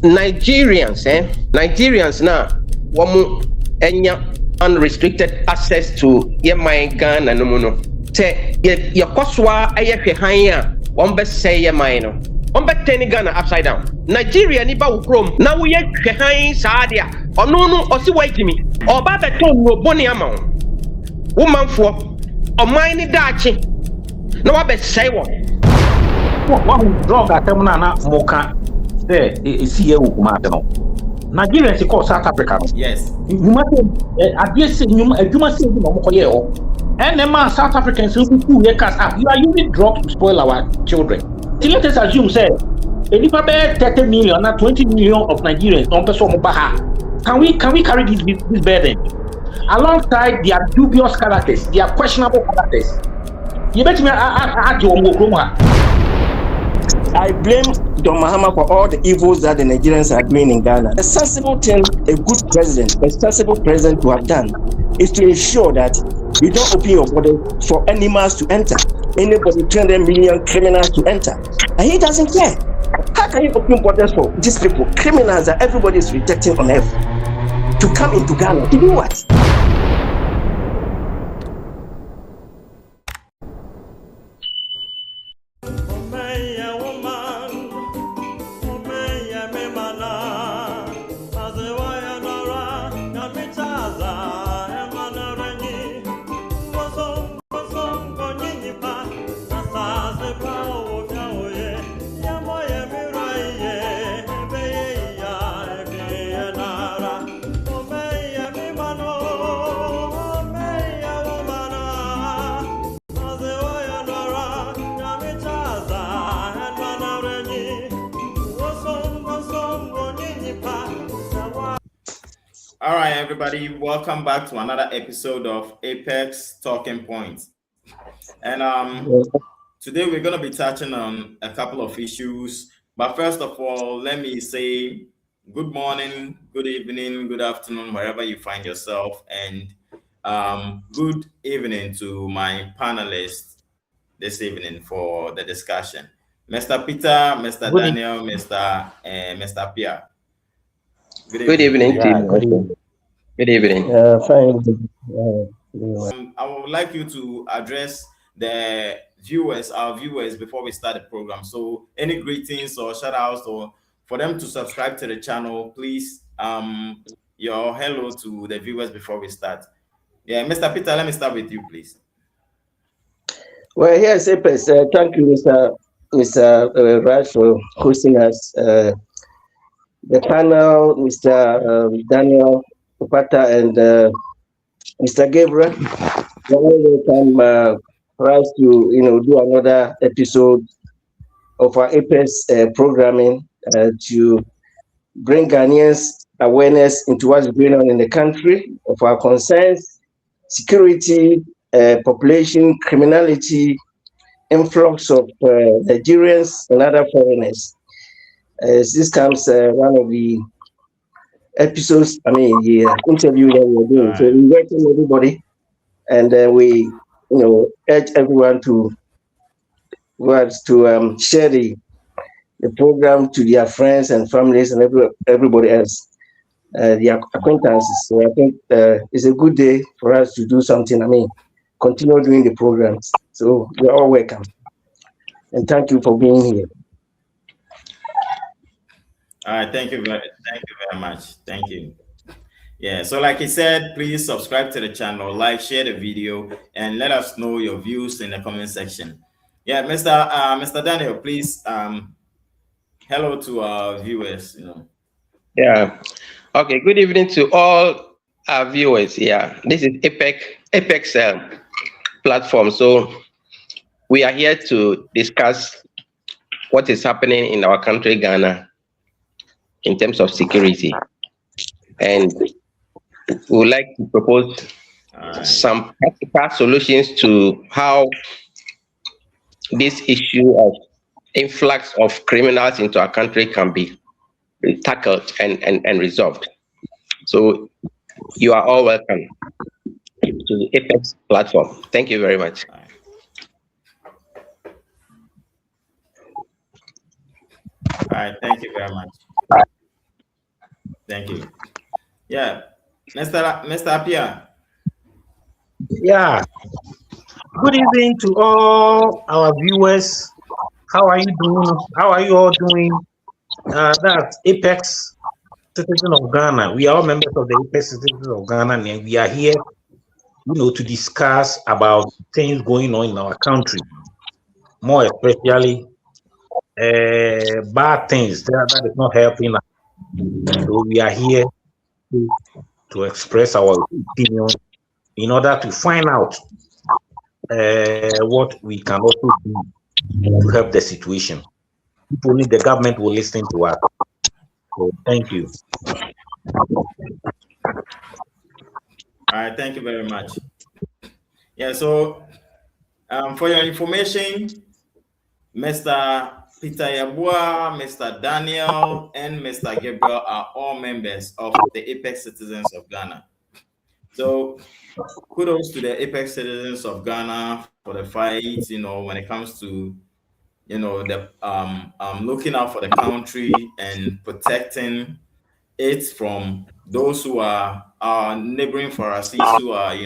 Nigerians now, wamu enya unrestricted access to my Ghana no no. Say your koswa ayehwe han a won be say ye man no. Won be turn Ghana upside down. Nigeria ni ba wo krom na wo ye hwe han saa de a ono no osi wa gimi. Oba be ton no boni ama wo. Wo manfo oman ni daachi. Na wa be say wo. One drug atem na moka say esi ye hukuma no. Nigerians is called South Africa. Yes. You must say and the man South Africans who you are using drugs to spoil our children. So let us assume say if 30 million or 20 million of Nigerians don't can we carry this burden alongside their dubious characters, their questionable characters? You bet me I blame Don Mahama for all the evils that the Nigerians are doing in Ghana. A sensible thing, a good president, a sensible president to have done is to ensure that you don't open your border for animals to enter. Anybody, 200 million criminals to enter. And he doesn't care. How can you open borders for these people, criminals that everybody is rejecting on earth, to come into Ghana? To do what? All right, everybody, welcome back to another episode of Apex Talking Points. And today we're going to be touching on a couple of issues. But first of all, let me say good morning, good evening, good afternoon, wherever you find yourself. And good evening to my panelists this evening for the discussion. Mr. Peter, Mr. Daniel, Mr. Pierre. Good evening to you. Good evening. Fine. I would like you to address the our viewers before we start the program. So any greetings or shout outs or for them to subscribe to the channel, please, your hello to the viewers before we start. Yeah, Mr. Peter, let me start with you, please. Well, here's Apex. Thank you, Mr. Raj, for hosting us. The panel, Mr. Daniel Upata and Mr. Gabriel, welcome for us to do another episode of our Apex programming to bring Ghanaians awareness into what's going on in the country, of our concerns, security, population, criminality, influx of Nigerians and other foreigners. This comes one of the episodes, interview that we're doing. Right. So we welcome everybody, and we, urge everyone to share the program to their friends and families and everybody else, their acquaintances. So I think it's a good day for us to do something. Continue doing the programs. So you're all welcome, and thank you for being here. All right, thank you very much. Thank you. Yeah, so like he said, please subscribe to the channel, like, share the video, and let us know your views in the comment section. Yeah, Mr. Daniel, please, hello to our viewers. Yeah. Okay. Good evening to all our viewers. Yeah, this is Apex platform. So we are here to discuss what is happening in our country, Ghana, in terms of security, and we would like to propose some practical solutions to how this issue of influx of criminals into our country can be tackled and resolved. So you are all welcome to the Apex platform. Thank you very much. All right, thank you very much. Thank you. Yeah, Mr. Apia. Yeah. Good evening to all our viewers. How are you doing? How are you all doing? That's Apex Citizen of Ghana. We are all members of the Apex Citizens of Ghana, and we are here, to discuss about things going on in our country, more especially bad things that is not helping us. So we are here to, to express our opinion in order to find out what we can also do to help the situation. If only the government will listen to us. So thank you. All right, thank you very much. Yeah, so for your information, Mr. Peter Yabua, Mr. Daniel, and Mr. Gabriel are all members of the Apex Citizens of Ghana. So kudos to the Apex Citizens of Ghana for the fight, when it comes to, the looking out for the country and protecting it from those who are our neighboring Pharisees who are,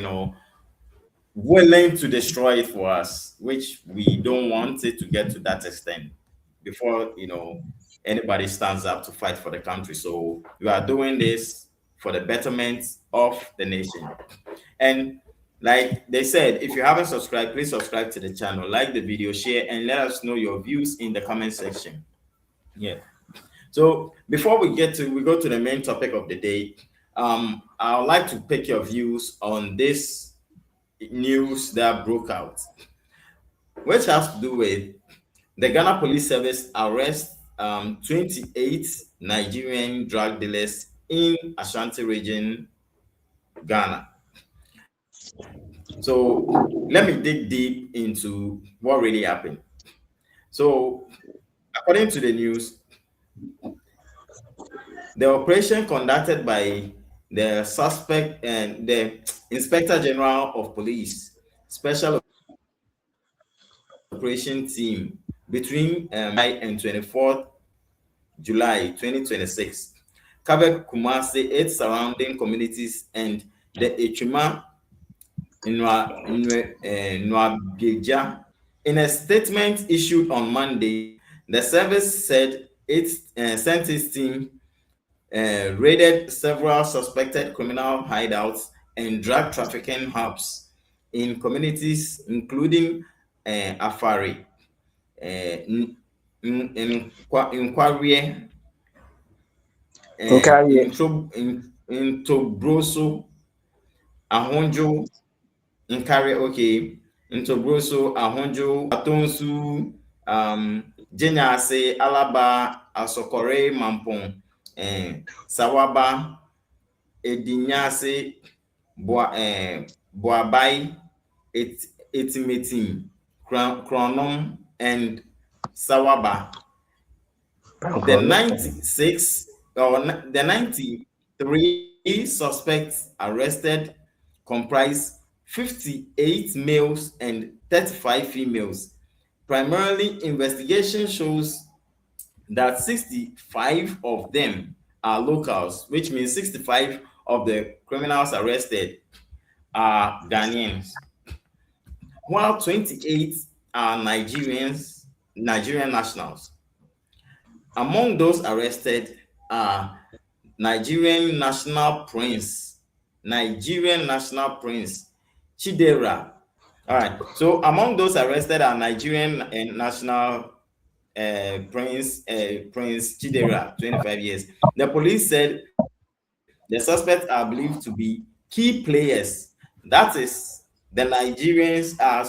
willing to destroy it for us, which we don't want it to get to that extent before anybody stands up to fight for the country. So we are doing this for the betterment of the nation. And like they said, if you haven't subscribed, please subscribe to the channel, like the video, share, and let us know your views in the comment section. Yeah. So before we go to the main topic of the day, I would like to pick your views on this news that broke out, which has to do with the Ghana Police Service arrest 28 Nigerian drug dealers in Ashanti region, Ghana. So let me dig deep into what really happened. So according to the news, the operation conducted by the suspect and the Inspector General of Police Special Operation Team between and 24th July 2026 covered Kumasi, its surrounding communities, and the Echuma Nwageja. In a statement issued on Monday, the service said it sent its team raided several suspected criminal hideouts and drug trafficking hubs in communities including Afari, Nkwarie, Okay. Ntobroso, Ahonjo, Nkari, okay, Ntobroso, Ahonjo, Atonsu, Jenyase, Alaba, Asokore, Mampong, Sawaba, Edinyase, Boabai, Etimetim, Kronom, and Sawaba. The 96 or the 93 suspects arrested comprise 58 males and 35 females. Primarily, investigation shows that 65 of them are locals, which means 65 of the criminals arrested are Ghanaians, while 28 are Nigerian nationals. Among those arrested are Nigerian National Prince Chidera. All right. So among those arrested are Nigerian and National Prince Chidera, 25 years. The police said the suspects are believed to be key players. That is, the Nigerians are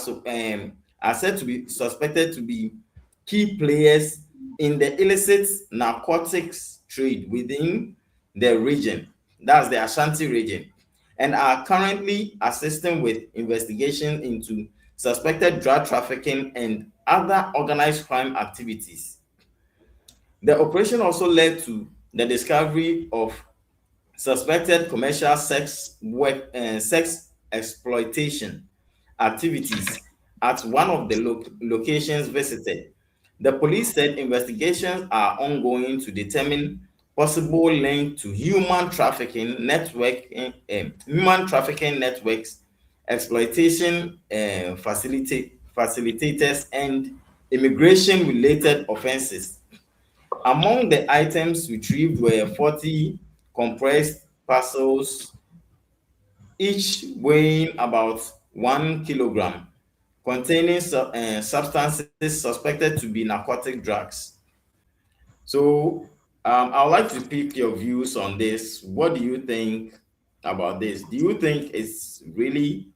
said to be suspected to be key players in the illicit narcotics trade within the region. That's the Ashanti region, and are currently assisting with investigation into suspected drug trafficking and other organized crime activities. The operation also led to the discovery of suspected commercial sex exploitation activities at one of the locations visited. The police said investigations are ongoing to determine possible link to human trafficking networks, exploitation facilitators, and immigration-related offenses. Among the items retrieved were 40 compressed parcels, each weighing about 1 kilogram, containing substances suspected to be narcotic drugs. So I would like to pick your views on this. What do you think about this? Do you think it's really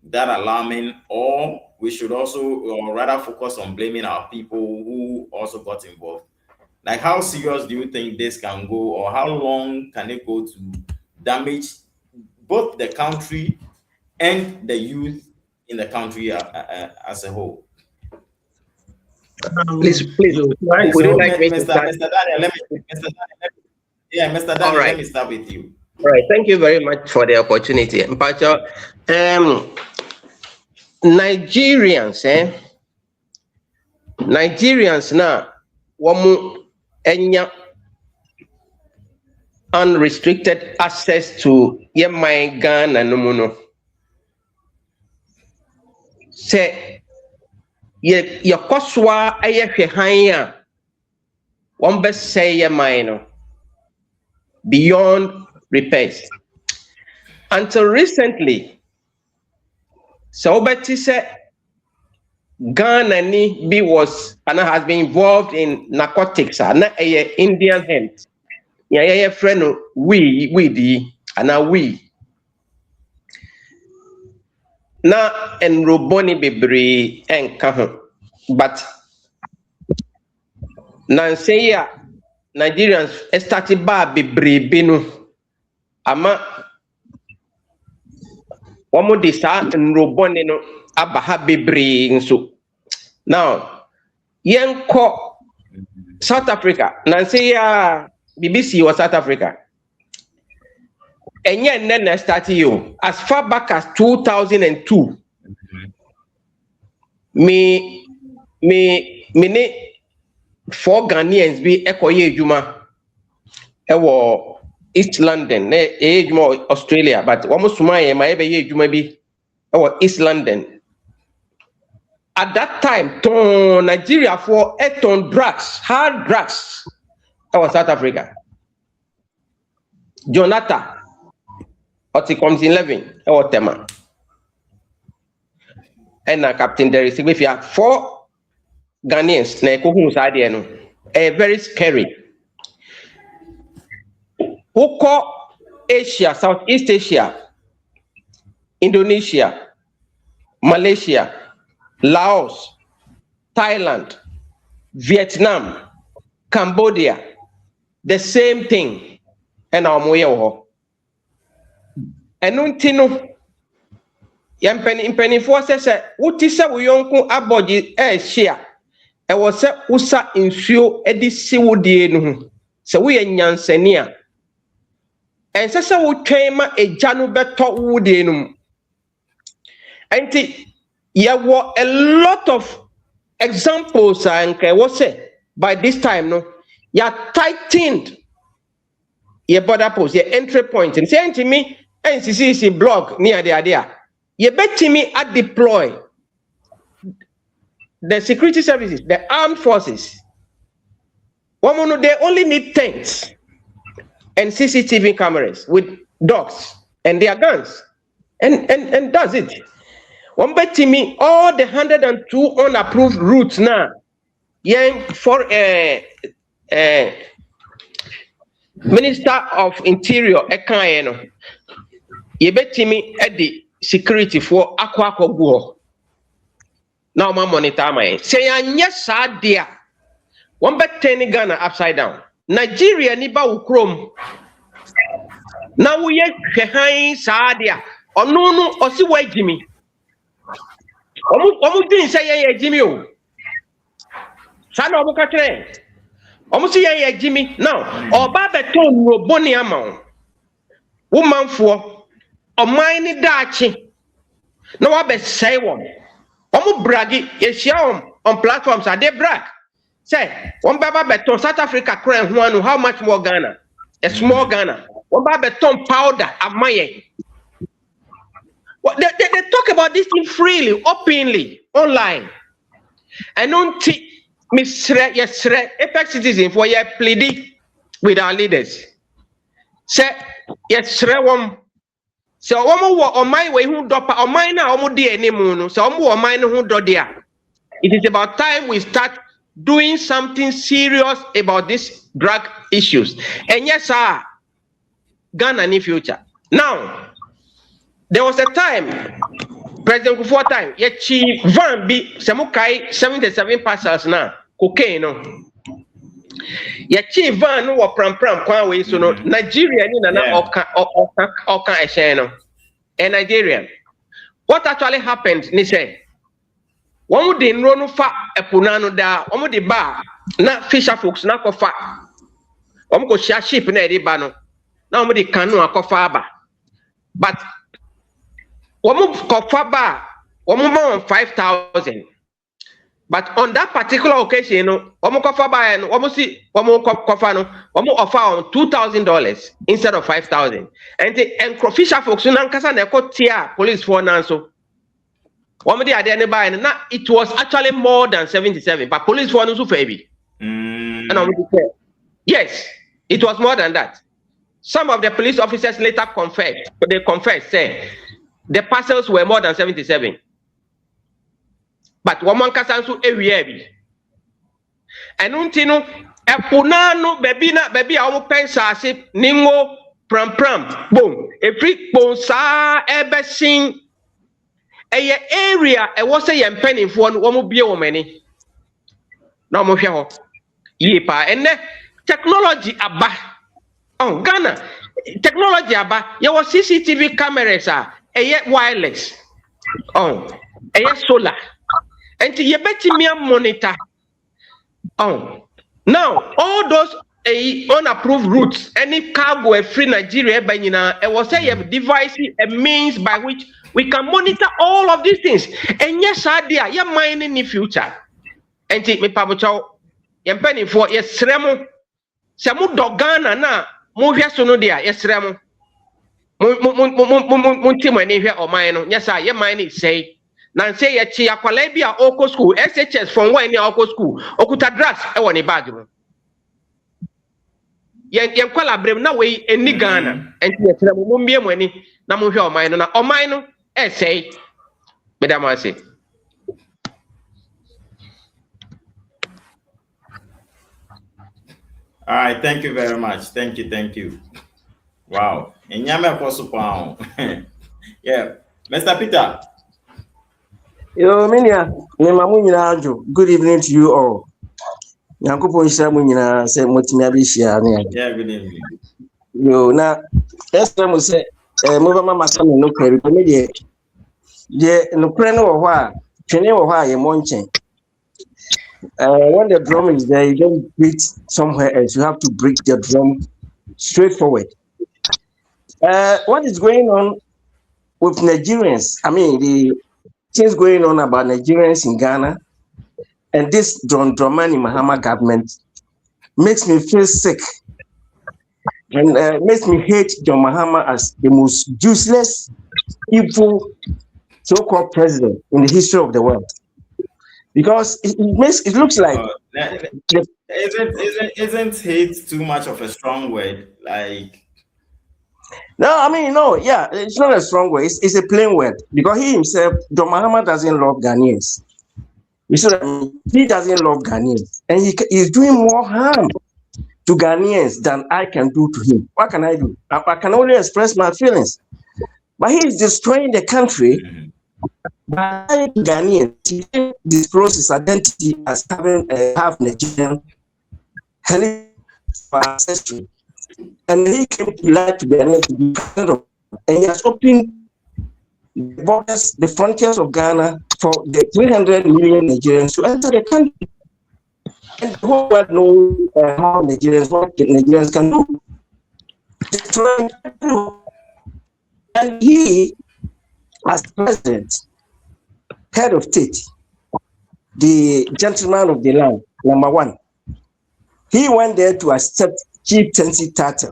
that alarming, or we should also, or rather, focus on blaming our people who also got involved? Like, how serious do you think this can go, or how long can it go to damage both the country and the youth in the country as a whole? Please, So, would you like me to Mr. start? Daniel, Mr. Daniel, All right. let me start with you. All right. Thank you very much for the opportunity. Mpacho, Nigerians, Nigerians na wamu enya unrestricted access to yemai Ghana no muno. Se ye koswa aye hwehanya one say yemai no beyond repairs. Until recently, so Betty said Ghana ni be was and has been involved in narcotics and Indian hemp. Yeah, friend we di and we na and roboni bebre and kaho. But Nancy ya Nigerians started ba bebre binu ama wamo de sa nrobone no abaha bebre nso. Now yenko South Africa Nancy ya BBC was South Africa and then started you as far back as 2002 me ne 4 Ghanaians be ekoye ejuma ewo East London ejuma Australia, but almost my ebe ejuma bi ewo East London. At that time ton Nigeria for ton drugs, hard drugs ewo South Africa. Jonathan oti comes 11 ewo Tema and Captain Derrick if you have 4 Ghanaians na ekohun sade no very scary. Uko Asia, Southeast Asia, Indonesia, Malaysia, Laos, Thailand, Vietnam, Cambodia, the same thing. And our moyo. And untino yampeni forces utisa uyonku aboji share. E was say usa insuo edisi wodie no se wo yanyansania en se wo twen ma eja no beto wodie no enti ye wo a lot of examples and was say by this time no ya tightened ye border post ye entry point and say to me NCCC blog near the idea ye bet me at deploy the security services, the armed forces, they only need tents and CCTV cameras with dogs and their guns. And that's it. One bet to me, all the 102 unapproved routes now, for Minister of Interior, you bet to me at the security for Aqua Guo. Now my monitor my say yes dear. One bet 10 Ghana upside down. Nigeria ni ba ukrom. Now we high sadia. No osi wa Jimmy. Omu din say ye Jimmy o. Sana omu ka kire. Omu say ye Jimmy. Now oba beton roboni ama. Womanfo oman ni dachi. No wa be say won. Omu bragi yeshia on platforms are they brag. Say, one baba beton South Africa crown one, how much more Ghana? A small Ghana. One baba beton powder at my well, they talk about this thing freely, openly, online. I don't think Miss yes, Apex citizen for your pleading with our leaders. Say yes, so on my way who drop on mine now no so on mine who do there. It is about time we start doing something serious about these drug issues. And yes, sir, Ghana in future. Now, there was a time, President Kufuor time, ye chief van be semukai 77 parcels now, cocaine no. Ye chief van no pram kwan we so no Nigeria ni na oka ehyen no. And Nigerian. What actually happened ni say one de nro no fa epunano da one de ba na fisher folks na kofa one ko share ship na e ba no na one de kanu akofa ba but one kofa ba one 5,000 but on that particular occasion no one kofa ba no one see one kofa no one offer on $2,000 instead of 5,000 and the fisher folks na nkasa na ko tia police for na so it was actually more than 77, but police for no baby. And yes, it was more than that. Some of the police officers later confessed, say the parcels were more than 77. But woman kasansu ewi. And untino epunano baby awu pensa se ningo pram boom. A freak bon sa ebesing a area I was say yam penny for one be a woman. No more here. Yepa and technology aba. Oh Ghana technology aba. There was CCTV cameras a wireless. Oh a solar. And you bet me a monitor. Oh now all those unapproved routes, any cargo free Nigeria by it was a device, a means by which we can monitor all of these things. And yes, idea, you're mining in the future. And take me, Papa Chow, you're penny for yes, Remo. Samu Dogana na, Movia Sonodia, yes, Remo. Muntimani here or mine, yes, I am mining say. Nancy, a chia Qualabia, Oko School, SHS from when near Oko School, Okuta Grass, I want a badger. Yan collaborate now way in Ghana, and yes, Remo, money, Namu, mine, or mine. Say, Madam, I say. All right, thank you very much. Thank you. Wow. And Yama Posupound. Yeah. Mr. Peter. Yo, Minia, good evening to you all. Yankupo Shamunina said Motinabishia. Yeah, good evening. Yo, now, that's time we say. Mama Masam no carry media. No plan or why, training or why a monching. When the drum is there, you don't beat somewhere else. You have to break the drum straightforward. What is going on with Nigerians? I mean, the things going on about Nigerians in Ghana and this John Dramani Mahama government makes me feel sick. And makes me hate John Mahama as the most useless, evil, so-called president in the history of the world. Because it looks like isn't hate too much of a strong word? Like no, yeah, it's not a strong word. It's a plain word because he himself, John Mahama, doesn't love Ghanaians. You see what I mean? He doesn't love Ghanaians, and he's doing more harm to Ghanaians than I can do to him. What can I do? I can only express my feelings. But he is destroying the country by Ghanaians. He discloses his identity as having half Nigerian ancestry. And he came to lie to Ghana to be president of, and he has opened the borders, the frontiers of Ghana for the 300 million Nigerians to enter the country. And the whole world knows what Nigerians can do. And he, as president, head of state, the gentleman of the land, number one, he went there to accept Chief Tensi title.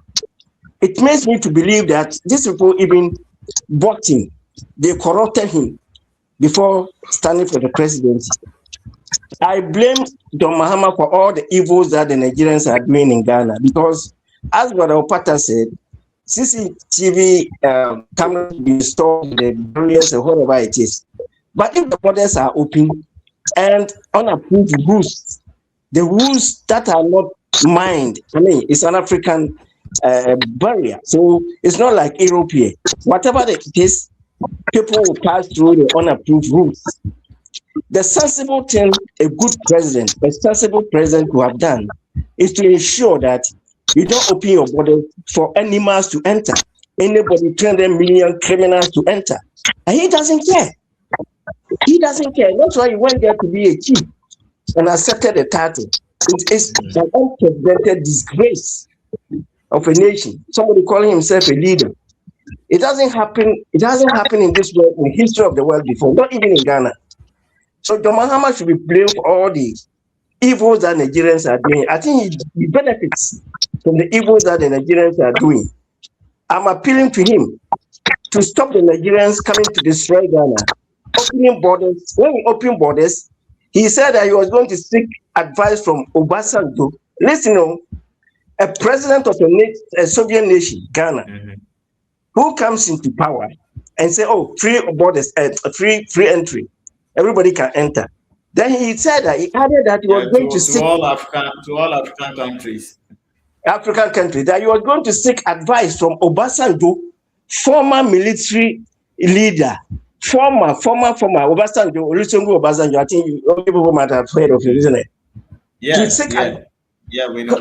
It makes me to believe that these people even bought him. They corrupted him before standing for the presidency. I blame John Mahama for all the evils that the Nigerians are doing in Ghana because, as Brother Opata said, CCTV cameras be installed in the barriers or whatever it is. But if the borders are open and unapproved rules, the rules that are not mined, I mean, it's an African barrier. So it's not like Europe here. Whatever it is, people will pass through the unapproved rules. The sensible thing a sensible president will have done is to ensure that you don't open your border for animals to enter, anybody, 200 million criminals to enter. And he doesn't care. He doesn't care. That's why he went there to be a chief and accepted the title. It is an unprecedented disgrace of a nation. Somebody calling himself a leader. It doesn't happen. It hasn't happened in this world, in the history of the world before, not even in Ghana. So John Mahama should be blamed for all the evils that Nigerians are doing. I think he benefits from the evils that the Nigerians are doing. I'm appealing to him to stop the Nigerians coming to destroy Ghana. Opening borders. When he opened borders, he said that he was going to seek advice from Obasanjo. Listen, a president of a Soviet nation, Ghana, who comes into power and say, "Oh, free borders, free entry, everybody can enter." Then he said that he added that he was going to seek all African countries. African countries, that he was going to seek advice from Obasanjo, former military leader, former Obasanjo, Olusegun Obasanjo. I think people might have heard of him, isn't it? Yeah, we know.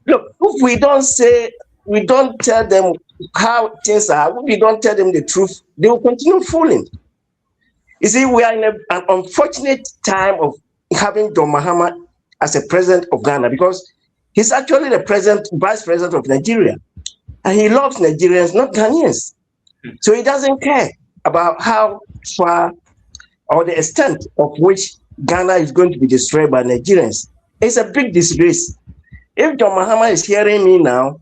Look, if we don't tell them how things are, if we don't tell them the truth, they will continue fooling. You see, we are in an unfortunate time of having John Mahama as a president of Ghana because he's actually the vice president of Nigeria. And he loves Nigerians, not Ghanaians. So he doesn't care about how far or the extent of which Ghana is going to be destroyed by Nigerians. It's a big disgrace. If John Mahama is hearing me now,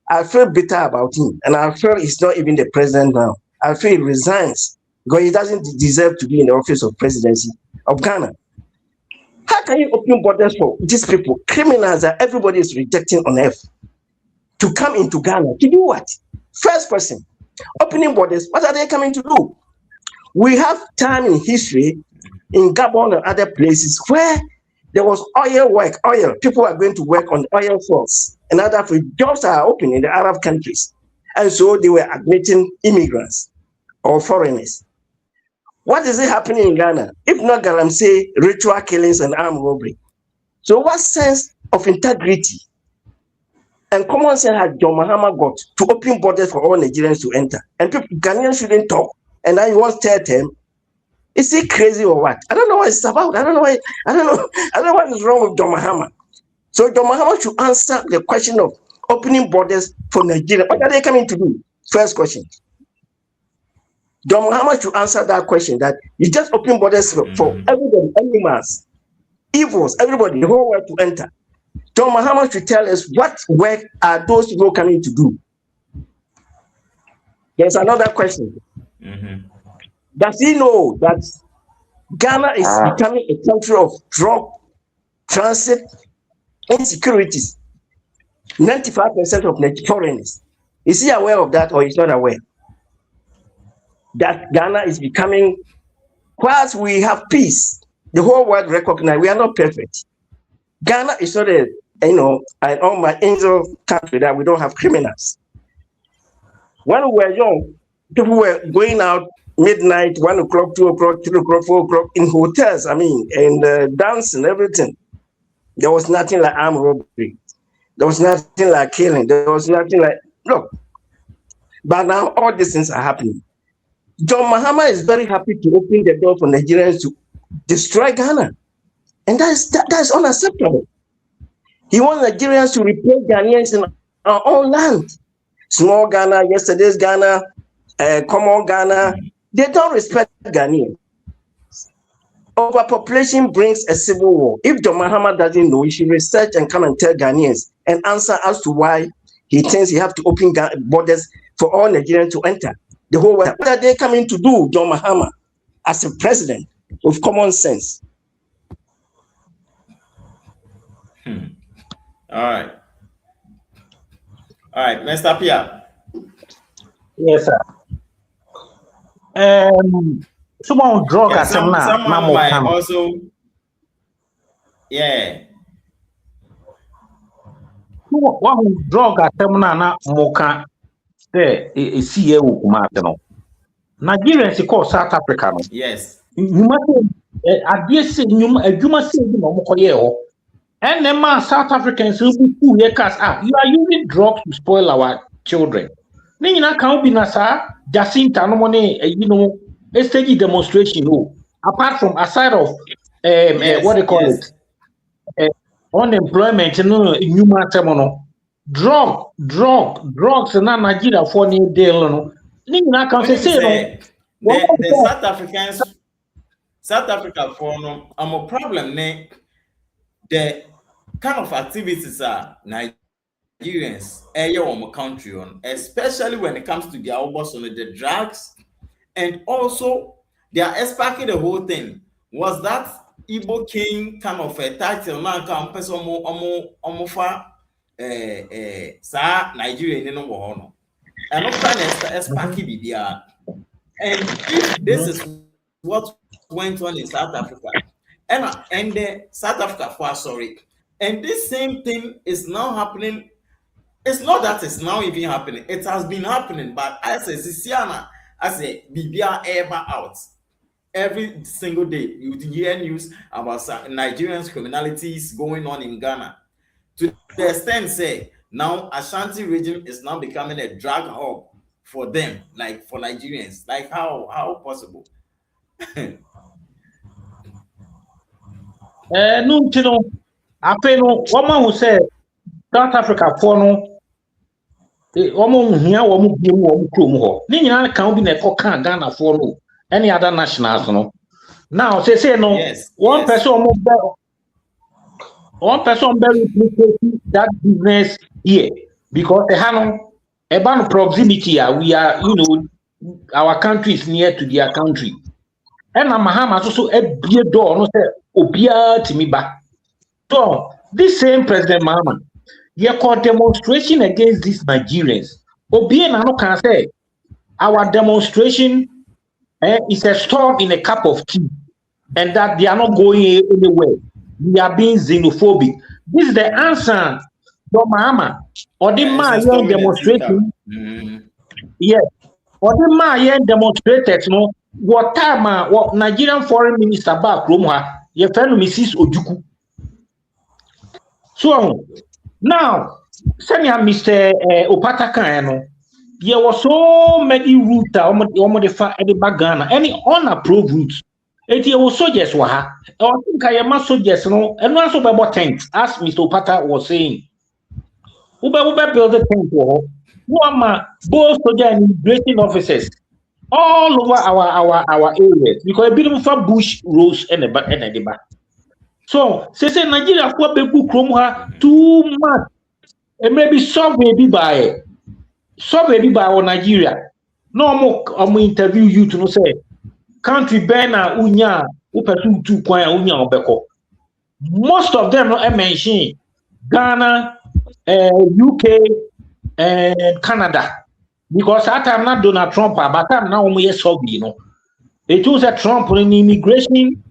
I feel bitter about him. And I feel he's not even the president now. I feel he resigns because he doesn't deserve to be in the office of presidency of Ghana. How can you open borders for these people, criminals that everybody is rejecting on earth, to come into Ghana? To do what? First question, opening borders, what are they coming to do? We have time in history in Gabon and other places where there was oil. People are going to work on oil fields and other jobs are open in the Arab countries. And so they were admitting immigrants or foreigners. What is it happening in Ghana? If not Galamsey, ritual killings and armed robbery. So what sense of integrity and common sense has John Mahama got to open borders for all Nigerians to enter? And people, Ghanaians shouldn't talk. And then he wants third term. Is he crazy or what? I don't know what it's about. I don't know what is wrong with John Mahama. So John Mahama should answer the question of opening borders for Nigeria. What are they coming to do? First question. John Mahama should answer that question, that you just open borders for everybody, animals, evils, everybody, the whole world to enter. John Mahama should tell us what work are those people coming to do. There's another question. Does he know that Ghana is becoming a country of drug transit insecurities? 95% of foreigners. Is he aware of that or is not aware? That Ghana is becoming, whilst we have peace, the whole world recognize we are not perfect. Ghana is not an all my angel country that we don't have criminals. When we were young, people were going out midnight, 1 o'clock, 2 o'clock, 3 o'clock, 4 o'clock in hotels, and dancing, everything. There was nothing like armed robbery. There was nothing like killing. There was nothing like, look. But now all these things are happening. John Mahama is very happy to open the door for Nigerians to destroy Ghana. And that is unacceptable. He wants Nigerians to replace Ghanaians in our own land. Small Ghana, yesterday's Ghana, common Ghana, they don't respect Ghanaians. Overpopulation brings a civil war. If John Mahama doesn't know, he should research and come and tell Ghanaians and answer as to why he thinks he have to open borders for all Nigerians to enter the whole world. What are they coming to do, John Mahama, as a president with common sense? All right, Mr. Pia. Yes, sir. Someone drug Yeah, someone might also. Yeah. One drug at Temana Moka, a CA Martino. Nigerians call South Africa. Yes. You must say, you must say, and the man South Africans who you are using drugs to spoil our children. Then you can't be Nasa, Jacinta, no money, a stage demonstration. Apart from aside of what they call it, unemployment, human terminal, drugs, and Nigeria for new deal. Then you can't say, the South Africa for no, I'm a problem. The kind of activities are Nigerians on country on, especially when it comes to their almost on the drugs, and also they are expecting the whole thing. Was that Igbo King kind of a title man can person omofa sa Nigerian in no and not trying to expect BBR. And if this is what went on in South Africa, and South Africa for sorry, and this same thing is now happening. It's not that it's now even happening, it has been happening, but as a Sisiana, as a BBR ever out every single day, you hear news about Nigerians criminalities going on in Ghana to the extent say now Ashanti region is now becoming a drug hub for them, like for Nigerians. Like how possible? No, I pay no woman who said South Africa for no. Woman here, woman be one crew. Nina can't be a cock Ghana for no any other nationals. No, now say no. Yes, one person very that business here because they have about proximity. We are, our country is near to their country, and Mahama also a beer door. No say Obia to me back. So this same President Mahama, he called demonstration against these Nigerians. Obia Nano can say our demonstration is a storm in a cup of tea, and that they are not going anywhere. We are being xenophobic. This is the answer from Mahama. Or the Mayan demonstration. Yes. Or the Mayan demonstrated, what time what Nigerian foreign minister back Roma, your friend Mrs. Ojuku. So now, send Mr. Opataka, there was so many routes that the Bagana, any unapproved routes. It was soldiers were I think I am soldiers, and also about tents, as Mr. Opata was saying. Uber build a tent for both soldier and immigration officers all over our areas because a bit of bush rose and the back. So, say Nigeria for people chrome too much, and maybe solve baby by Nigeria. No more interview you to say country Bena Unya Upetu 2 Unya Obeko. Most of them not mention Ghana, UK, and Canada. Because at time not Donald Trump, but I'm now It was a Trump in immigration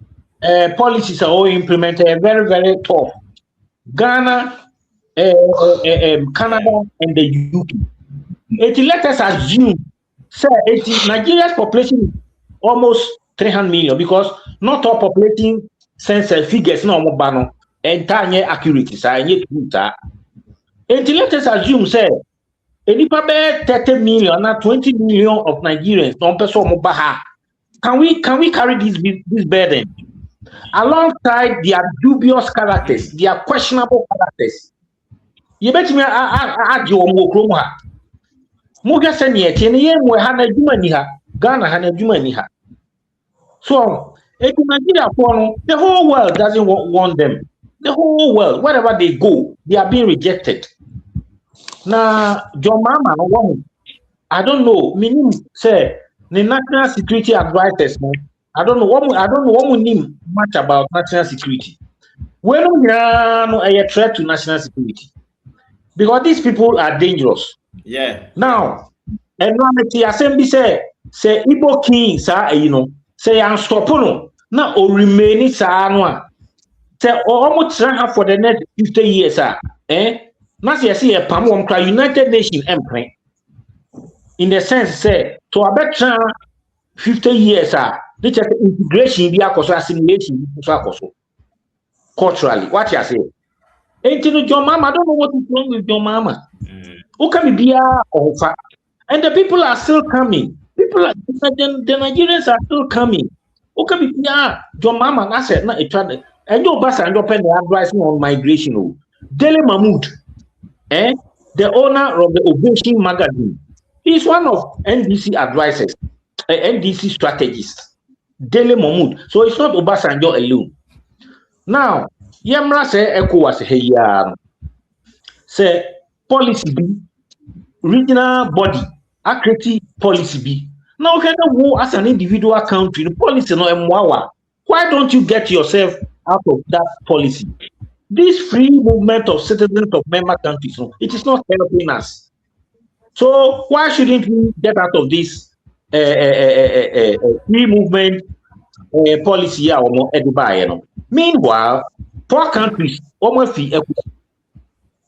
policies are all implemented very, very tough. Ghana, Canada, and the UK. Let us assume, sir, Nigeria's population is almost 300 million because not all populating census figures no more entire accuracy. Let us assume, say, any 30 million, not 20 million of Nigerians, can we carry this burden alongside their dubious characters, their questionable characters? You bet me, I do more. Muga senior, Ghana Hana Jumaniha. So, Nigeria, the whole world doesn't want them. The whole world, wherever they go, they are being rejected. Now, John Mama, I don't know. Meaning, say the national security advisors. I don't know what we need much about national security. When we are a threat to national security, because these people are dangerous. Yeah. Now, and reality assembly say Igbo king, sir, say unstoppable. Now, or remain it, sir, say almost for the next 50 years, sir. Now, see a Pam United Nations empire. In the sense, say, to a better 50 years, sir, this is integration, be a assimilation, culturally. What you say? Ain't you your mama? I don't know what is wrong with your mama. Who can be offer? And the people are still coming. The Nigerians are still coming. Who can be your mama? I said, no, and your boss and your pen advising on migration. Dele Mahmood, the owner of the Ovation magazine, he's one of NDC advisors, NDC strategists. Dele Mahmood. So it's not Obasanjo alone. Now, Yamra say ECOWAS here say policy be regional body accurate policy be. Now can you as an individual country the policy no emwawa. Why don't you get yourself out of that policy? This free movement of citizens of member countries, it is not helping us. So why shouldn't we get out of this free movement policy or more edible? Meanwhile, poor countries, almost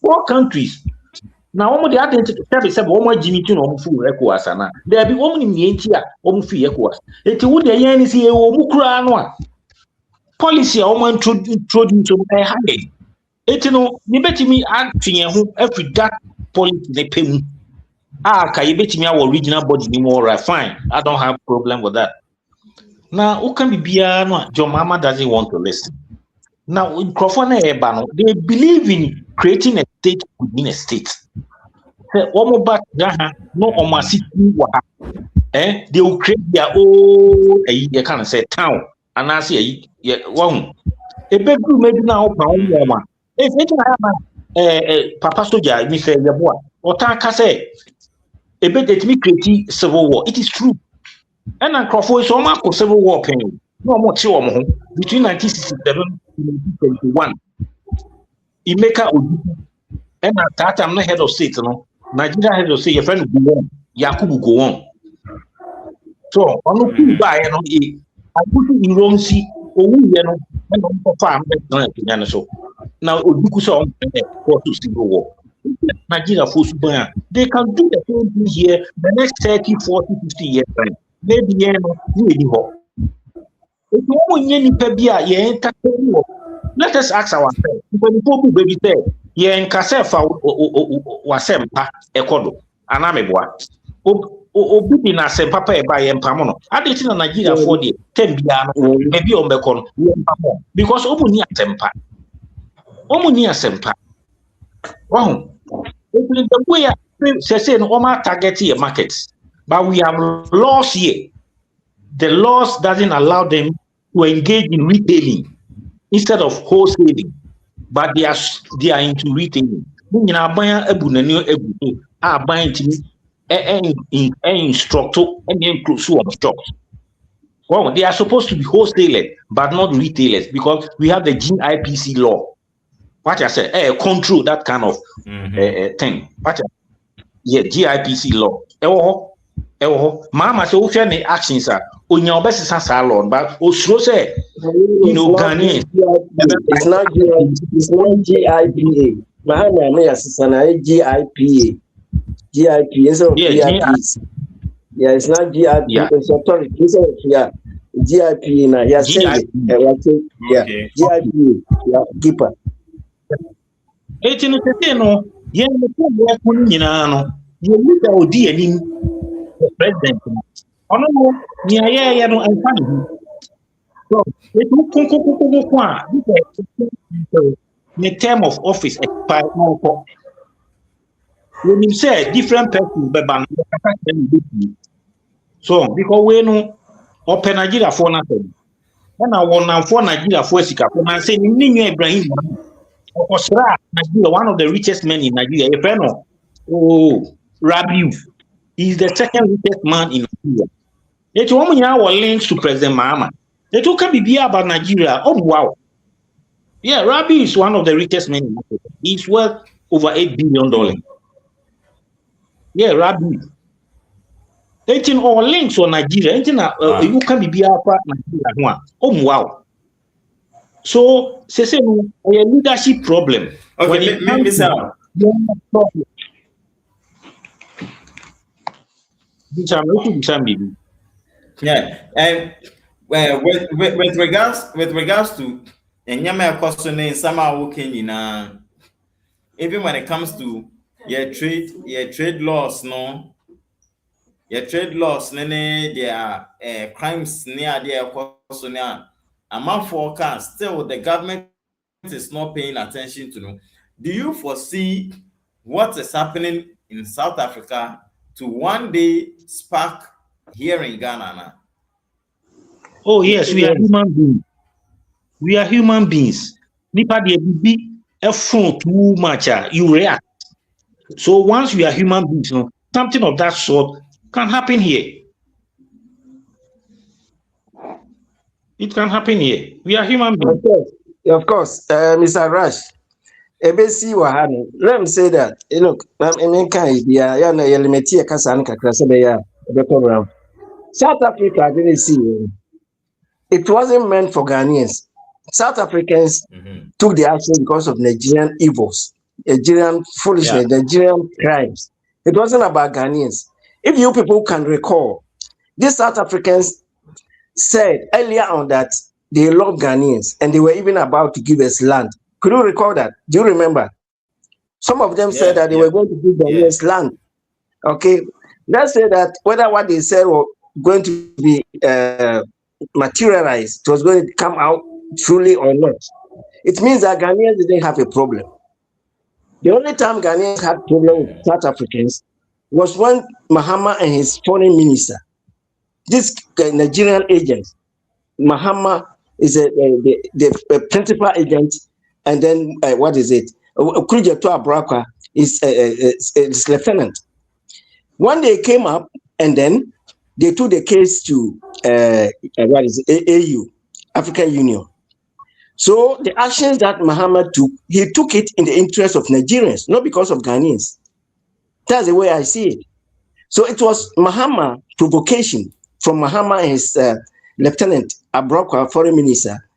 poor countries. Now, almost the identity of one Jimmy to no food ECOWAS. There be woman in the India, almost free ECOWAS. It would the yen is a Mukra policy, almost introduced to a high. It no, you bet me acting every that policy they pay me. Can you bet me our original body anymore? Fine, I don't have problem with that. Now, who can be no? Your mama doesn't want to listen. Now, in Crofone, they believe in creating a state within a state. They will create their own, you can't say town, and I say, one. A bedroom maybe now, if it's Papa Soja, me say, the boy, or Tanka say, a bed that me create civil war. It is true. And Crawford is almost civil war pain. No more between 1967 and 1921. Imeka Oduku and at that time, not head of state, Nigeria head of state, your friend go on, Yakubu go on. So, on the buy, I put it in wrong sea, or we know, and on farm, so now Oduku saw to civil war. Nigeria for super, they can do the same thing here the next 30, 40, 50 years. Maybe let us ask ourselves. When people baby say, "Yeah, in Kasefa wasempa ekodo anamebwa." Obi na sempa pa eba yempamono. Ade ti na Nigeria for the 10 bia no maybe ombekon yempamo because obuni asempa. Omuni asempa. Wow. The way say no oma target your markets. But we have laws here. The laws doesn't allow them to engage in retailing instead of wholesaling. But they are into retailing. Instructor and stocks. Well, they are supposed to be wholesalers, but not retailers, because we have the GIPC law. What I said, control that kind of thing. GIPC law. Mama say we any actions are on your best salon, but also say Ghanaian. It's not GIPA. Mahana me asisana GIPA. GIPA is of GIPs. Yeah, it's not GIPA. Yeah. It's authority. It's GIPA na. Yeah, GIPA. Yeah, keeper. No, yeah, you look at the president. So, the term of office expired. When you say different people, so because we know open Nigeria for nothing. When I want for Nigeria for Sika, man say Ninyo Ibrahim Okosra, Nigeria, one of the richest men in Nigeria. If you know, oh, Rabiu, he's the second richest man in Nigeria. It woman now links to President Mahama. It will be about Nigeria. Oh wow. Yeah, Rabiu is one of the richest men in Nigeria. He's worth over $8 billion. Yeah, Rabiu. Anything all links on Nigeria. Anything you can be about Nigeria. Oh wow. So, c'est a leadership problem. Okay, Mr. Yeah, and with regards to and questioning somehow even when it comes to your trade laws, no, your trade laws, their crimes near their questionnaire. Among forecasts, still the government is not paying attention to know. Do you foresee what is happening in South Africa to one day spark here in Ghana now? Oh yes, we are human beings. We are human beings. Nipa de be a phone too much, you react. So once we are human beings, something of that sort can happen here. It can happen here. We are human beings. Of course, Mr. Rush. ABC Wahani. Let me say that. Look, South Africa didn't see. It wasn't meant for Ghanaians. South Africans took the action because of Nigerian evils, Nigerian foolishness, Nigerian crimes. It wasn't about Ghanaians. If you people can recall, these South Africans said earlier on that they love Ghanaians and they were even about to give us land. Could you recall that? Do you remember? Some of them said that they were going to give Ghanaians land. Okay, let's say that whether what they said was going to be materialized, it was going to come out truly or not. It means that Ghanaians didn't have a problem. The only time Ghanaians had problem with South Africans was when Mahama and his foreign minister, this Nigerian agent, Mahama is the principal agent, and then what is it? Okujeto Abraka is lieutenant. One day came up, and then they took the case to what is it? AU, African Union. So the actions that Mahama took, he took it in the interest of Nigerians, not because of Ghanaians. That's the way I see it. So it was Mahama provocation from Mahama and his lieutenant Abraka, foreign minister,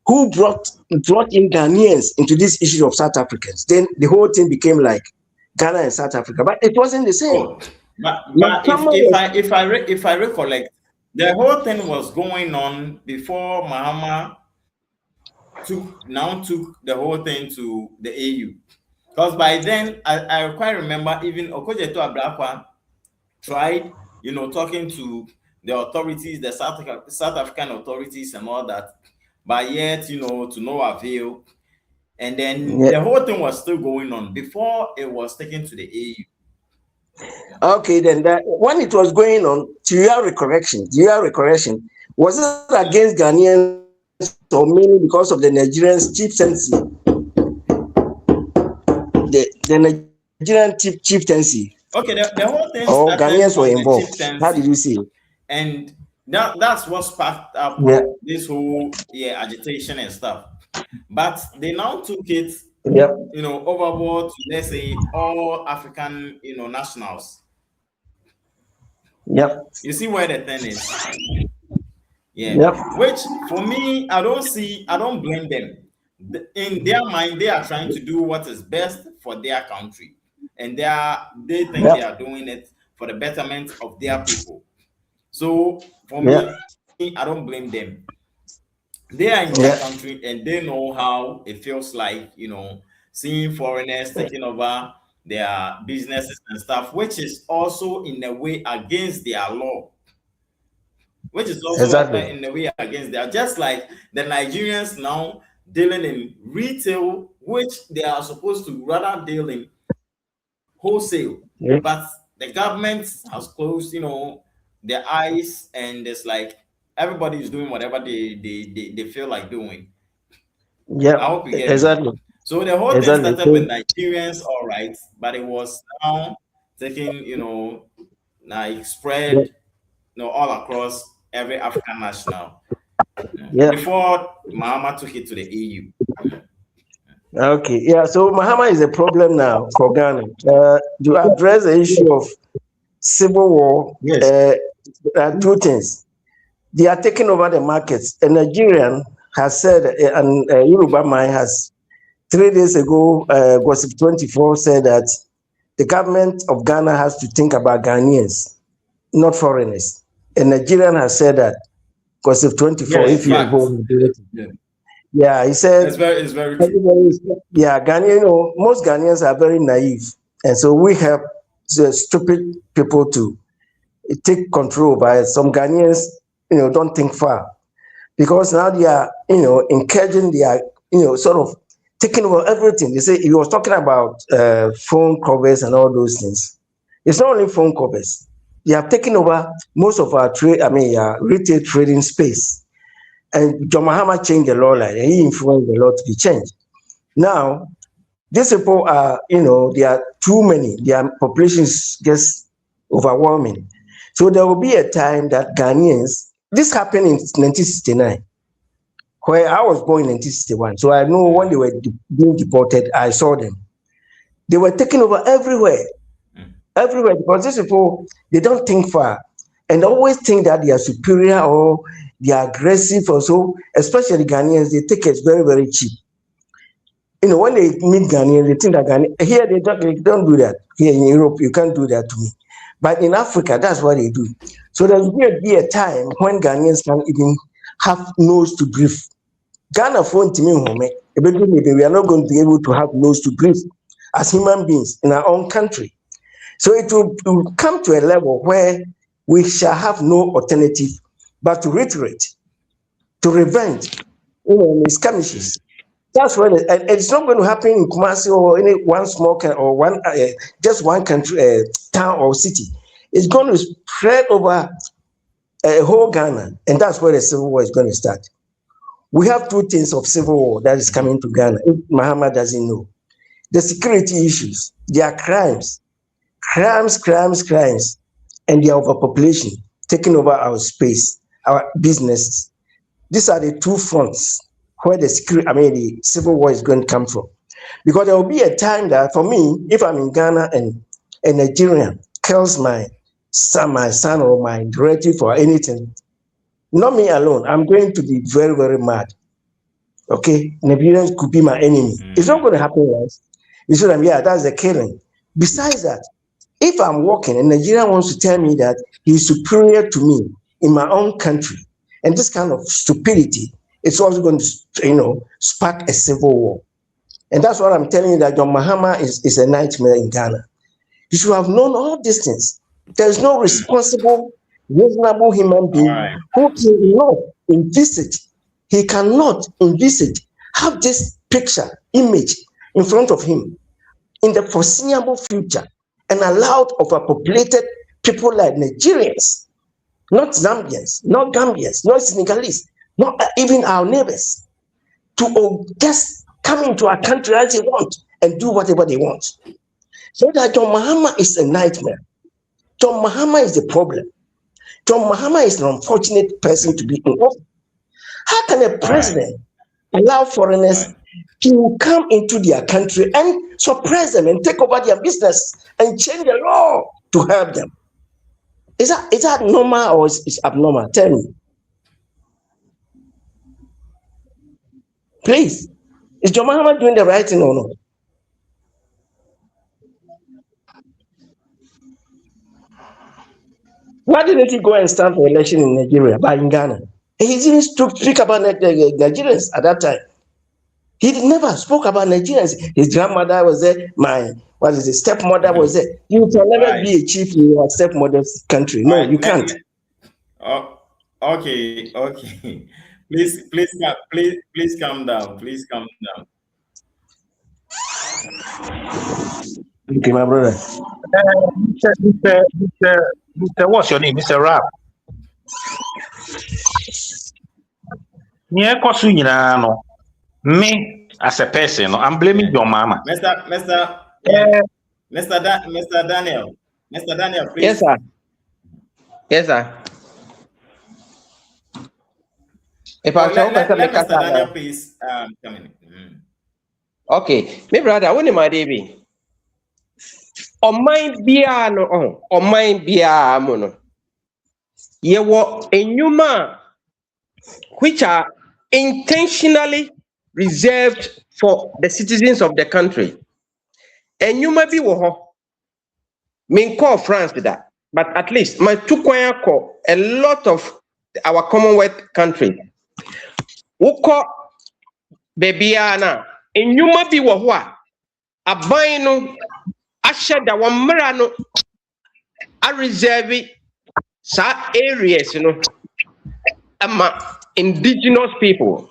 who brought in Ghanaians into this issue of South Africans. Then the whole thing became like Ghana and South Africa, but it wasn't the same. Oh, but if I recollect, the whole thing was going on before Mahama took the whole thing to the AU, because by then I quite remember even Okujeto Abraka tried, talking to the authorities, the South African authorities and all that, but yet, to no avail. And then the whole thing was still going on before it was taken to the AU. Okay, then when it was going on, to your recollection, was it against Ghanaians or mainly because of the Nigerian chieftaincy? The Nigerian chieftaincy. Okay, the whole thing. Oh, Ghanaians were involved. How did you see it? And that's what sparked up this whole agitation and stuff. But they now took it, overboard to, let's say, all African, nationals. Yep. You see where the thing is. Yeah. Yep. Which for me, I don't blame them. In their mind, they are trying to do what is best for their country, and they think they are doing it for the betterment of their people. So for me, I don't blame them. They are in their country and they know how it feels like, seeing foreigners taking over their businesses and stuff, which is also in a way against their law. Which is also in a way against their, just like the Nigerians now dealing in retail, which they are supposed to rather deal in wholesale. But the government has closed, their eyes, and it's like everybody is doing whatever they feel like doing. Yeah, I hope you get me. exactly. So the whole thing Exactly. started with Nigerians, all right, but it was now taking, like Yeah. spread, all across every African national. Yeah. Before Mahama took it to the EU. Okay. Yeah. So Mahama is a problem now for Ghana. To address the issue of civil war, Yes. there are two things. They are taking over the markets. A Nigerian has said, and Yoruba Man has 3 days ago, Gossip 24 said that the government of Ghana has to think about Ghanaians, not foreigners. A Nigerian has said that. Gossip 24, Yes. if you Yes. Fact. people will do it. Yeah. Yeah, he said, It's very true. everybody yeah, Ghanaian, most Ghanaians are very naive. And so we help the stupid people to take control by some Ghanaians, don't think far. Because now they are, encouraging, they are, sort of taking over everything. They say he was talking about phone covers and all those things. It's not only phone covers. They have taken over most of our retail trading space. And John Mahama changed the law like that. He influenced the law to be changed. Now, these people are, they are too many. Their population is just overwhelming. So there will be a time that Ghanaians, this happened in 1969, where I was born in 1961. So I know when they were being deported, I saw them. They were taking over everywhere, everywhere, because these people, they don't think far. And they always think that they are superior or they are aggressive or so, especially Ghanaians, they take it very, very cheap. When they meet Ghanaians, they think that here they don't do that. Here in Europe, you can't do that to me. But in Africa, that's what they do. So there will be a time when Ghanaians can even have nose to breathe. Ghana phone to me, we are not going to be able to have nose to breathe as human beings in our own country. So it will come to a level where we shall have no alternative but to reiterate, to revenge, skirmishes. That's when and it's not going to happen in Kumasi or any one small or one just one country, town or city. It's going to spread over a whole Ghana, and that's where the civil war is going to start. We have two things of civil war that is coming to Ghana. If Mahama doesn't know, the security issues, there are crimes, and the overpopulation taking over our space, our businesses. These are the two fronts where the civil war is going to come from. Because there will be a time that for me, if I'm in Ghana and a Nigerian kills my son or my relative or anything, not me alone, I'm going to be very, very mad. Okay, Nigerians could be my enemy. It's not going to happen, right? You see, that's the killing. Besides that, if I'm walking and Nigeria wants to tell me that he's superior to me in my own country, and this kind of stupidity, it's also going to, spark a civil war. And that's what I'm telling you, that John Mahama is a nightmare in Ghana. You should have known all these things. There's no responsible, reasonable human being who cannot envisage, have this picture, image in front of him in the foreseeable future, and allowed overpopulated people like Nigerians, not Zambians, not Gambians, not Senegalese, not even our neighbors, to just come into our country as they want and do whatever they want. So that John Mahama is a nightmare. John Mahama is the problem. John Mahama is an unfortunate person to be in office. How can a president allow foreigners to come into their country and suppress them and take over their business and change the law to help them? Is that normal or is abnormal? Tell me. Please. Is John Mahama doing the right thing or not? Why didn't he go and stand for election in Nigeria, but in Ghana? He didn't speak about Nigerians at that time. He never spoke about Nigerians. His grandmother was there. His stepmother was there. You can never be a chief in your stepmother's country. No, you can't. Okay. Please calm down. Please calm down. Okay, my brother. Mr. What's your name? Mr. Rap. Nye kosu nyina no. Me as a person, no, I'm blaming your mama. Mr. Daniel. Mr. Daniel, please. Yes, sir. Yes, sir. If I let Mr. Daniel please come in. Okay, my brother, when am I David? On my piano, on my piano. Ye were a newman which are intentionally reserved for the citizens of the country. And you might be call France with that, but at least my two call a lot of our Commonwealth countries. Who call Babyana, and you might be a bino, a shadow, one merano, a reserve some areas, you know, indigenous people.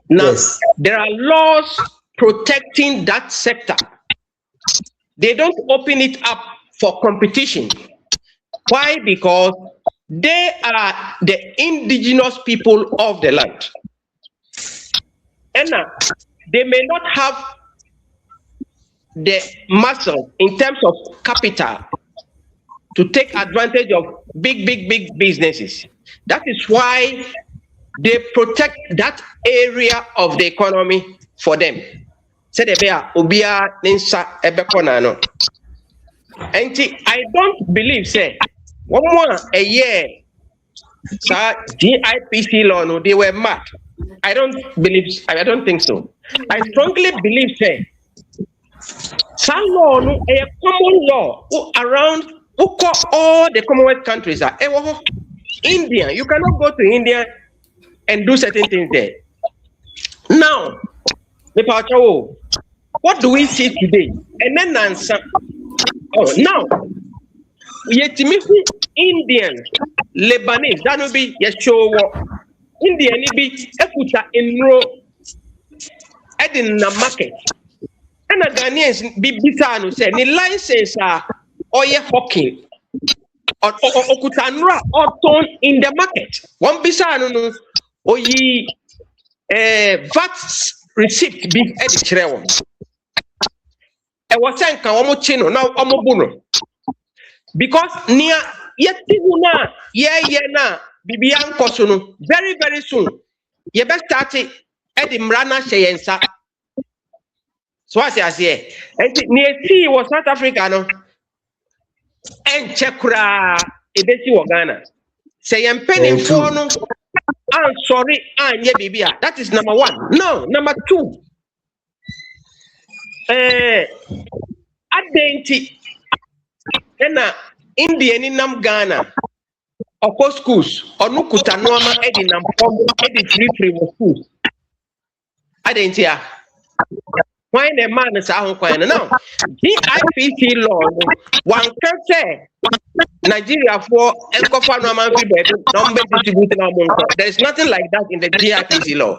Now, yes, there are laws protecting that sector. They don't open it up for competition. Why? Because they are the indigenous people of the land. And they may not have the muscle in terms of capital to take advantage of big businesses. That is why they protect that area of the economy for them. Say they be obia ninsa ebekonano. And I don't believe, say, one more a year, sir, GIPC law, no, they were mad. I don't think so. I strongly believe, say, some law, no, a common law around all the Commonwealth countries are India. You cannot go to India and do certain things there. Now, what do we see today? And then answer. Oh, now, Indians, Lebanese, that will be Yeshowo. Indian be Ekuta Enro in the market. And the Ghanaians be Bitano say, the license are oye hawking or Okutanra or tone in the market. One Bisano oye VAT receipt be edited. I was saying, Kawamochino now Omobuno. Because near Yetiguna, na Bibian Kosono, very soon. You best start it at the Mrana Shayensa. So I say, and near T was South Africa, no, and Chekra, Ebesi Wagana. Say, I'm penning for no, I'm sorry, I'm Yebibia. That is number one. No, number two. Adenti ena Indian in Nam Ghana or schools or Nukuta Norma Edinam free schools. Adentia. Why the man is out now? GIPC law one can say Nigeria for Encofa Norman number distributing among. There is nothing like that in the GIPC law.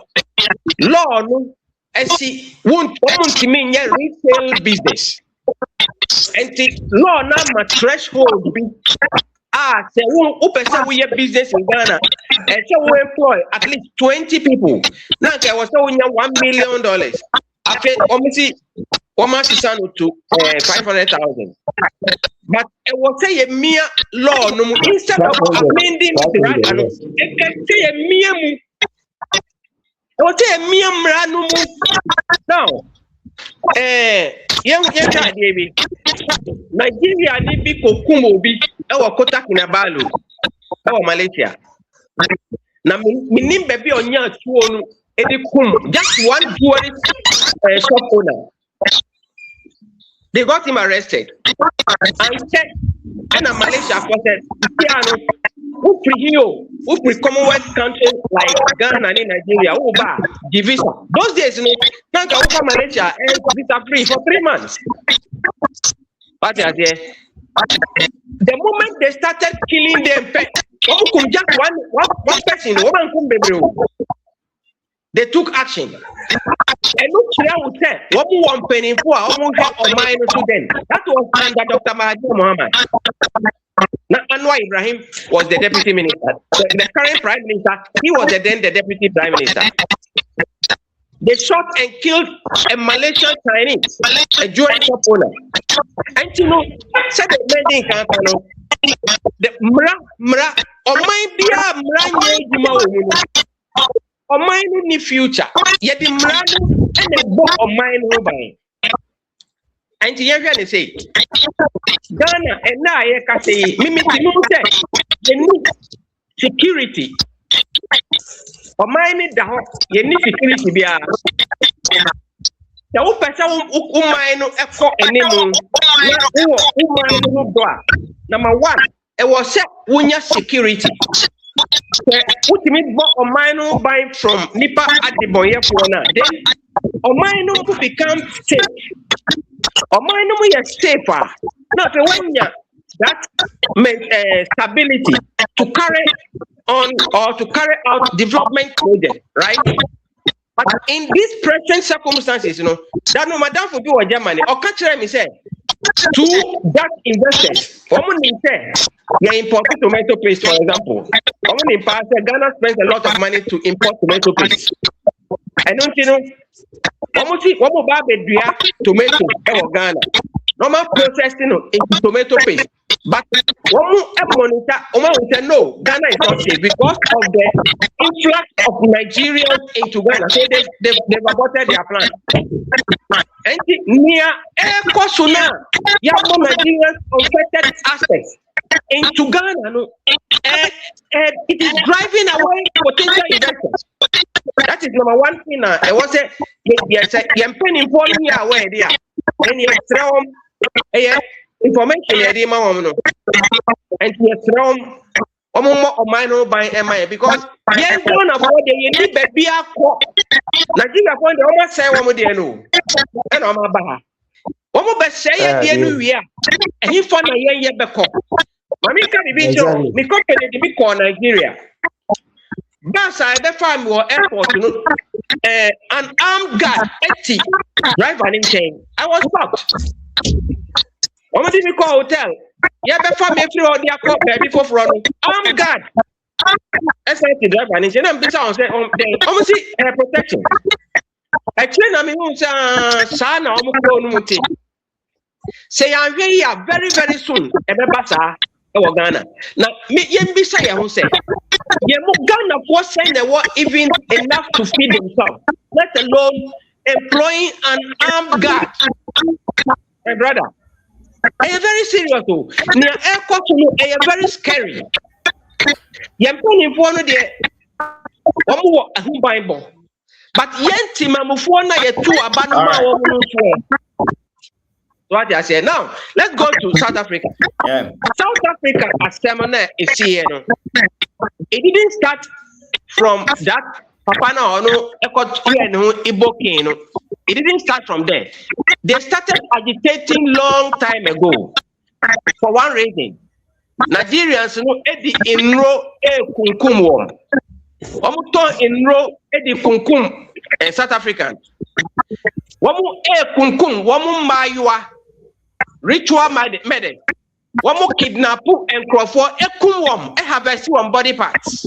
Law no. I see won't mean retail business. And the law now my threshold be say we have business in Ghana and so we employ at least 20 people. Now I was saying $1 million. After obviously 1 to 500,000. But I will say a mere law no instead of amending the right it can say a mere now, Nigeria ni bi kokumo bi ewo Kota Kinabalu ewo Malaysia. Na minim baby onya atuo no kum just one tourist shop owner. They got him arrested. And said, and Malaysia said, who free Commonwealth countries like Ghana and Nigeria, who bar the visa. Those days, you know, can't go to Malaysia and visa free for 3 months. But the moment they started killing them, just one person, they took action. And look, would say, what we want penny for almost or minus to them. That was under Dr. Mahathir Mohamad. Now, Anwar Ibrahim was the deputy minister. The current prime minister, he was then the deputy prime minister. They shot and killed a Malaysian Chinese, a joint shop owner. And you know, said the men in Kampano, the mra, or my dear mra, or mine in the future, yet the mra and the book of mine who buy. And you say, Ghana and I can say, Mimi, they need security. Or mine is you need security. Be a the old person who mine effort and name number one, it was set when your security. Put me on mine buy from Nipa at the boy then or mine who become safe. Or mine is safer. Not when that meant stability to carry on or to carry out development project, right? But in these present circumstances, you know, that no matter for you or Germany, or catch them, he said, to that investors, women say, they import tomato paste, for example. Women in past, Ghana spends a lot of money to import tomato paste. And don't you know, almost tomato in Ghana. Normal processing into tomato paste. But monitor, no, Ghana is not safe because of the influx of Nigerians into Ghana. So they've aborted their plan. And near air Kosuna, young Nigerians affected aspects into Ghana. No, and it is driving away potential investors. That is number one thing. I was saying, yes, I'm penning for me away there. And you throw information and you throw or minor by MI because yes, one of what they need be a quote. Nigeria point the almost say one more no. And on my back. One more best say it the year. And he found a year before. Mami can be shown me company to be called Nigeria. But I the farm or airport, you know, an armed guard, 80 driver in chain. I was shocked. What did we call hotel? Yeah, before me through all the airport before running. Armed guard. SIT driver in chain. I'm busy on almost protection. Actually, I mean, Sana, almost say I'm here very, very soon. Ebebasa, Ghana. Now, me be say who say. Ghana was saying they were even enough to feed themselves, let alone employing an armed guard. My brother, I am very serious too. Near airport, I am very scary. Yamponi for no de one Bible, but yenti mamufona ye two abanuma woman. What I say now, let's go to South Africa. Yeah. South Africa, as seminar is here. It didn't start from that Papa no Igbo king. It didn't start from there. They started agitating long time ago. For one reason. Nigerians know Eddie Inro Kunkum wom. Omuto Inro Eddie Kunkum and South Africans. Womu Kunkum, womu Mayua, ritual murder. One more kidnap and Crawford, a harvest one body parts.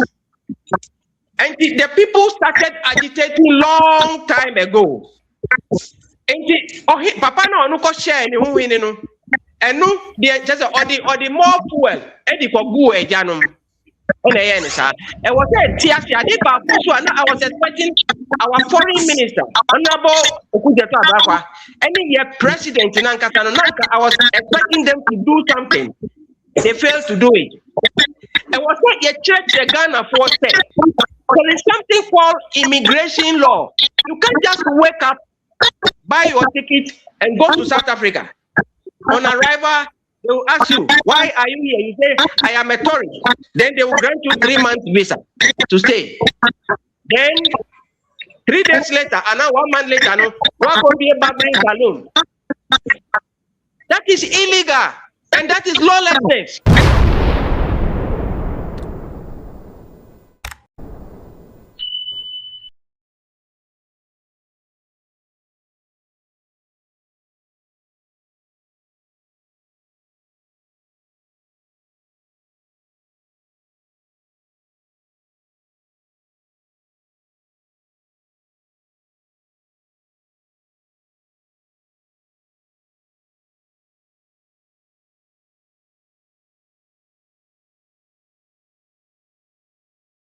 And the people started agitating long time ago. And Papa no share any winning. And no, they just or the more fuel, Eddie for go a janum. On the end, sir. And what I was expecting our foreign minister, Honorable Okujeto Abakwa, any year president in Ankara, I was expecting them to do something. They failed to do it. And what you check the Ghana for step. There is something called immigration law. You can't just wake up, buy your ticket, and go to South Africa. On arrival, they will ask you, why are you here? You say, I am a tourist. Then they will grant you 3 months visa to stay. Then 3 days later, and now 1 month later, no, what will be a balloon? That is illegal, and that is lawlessness.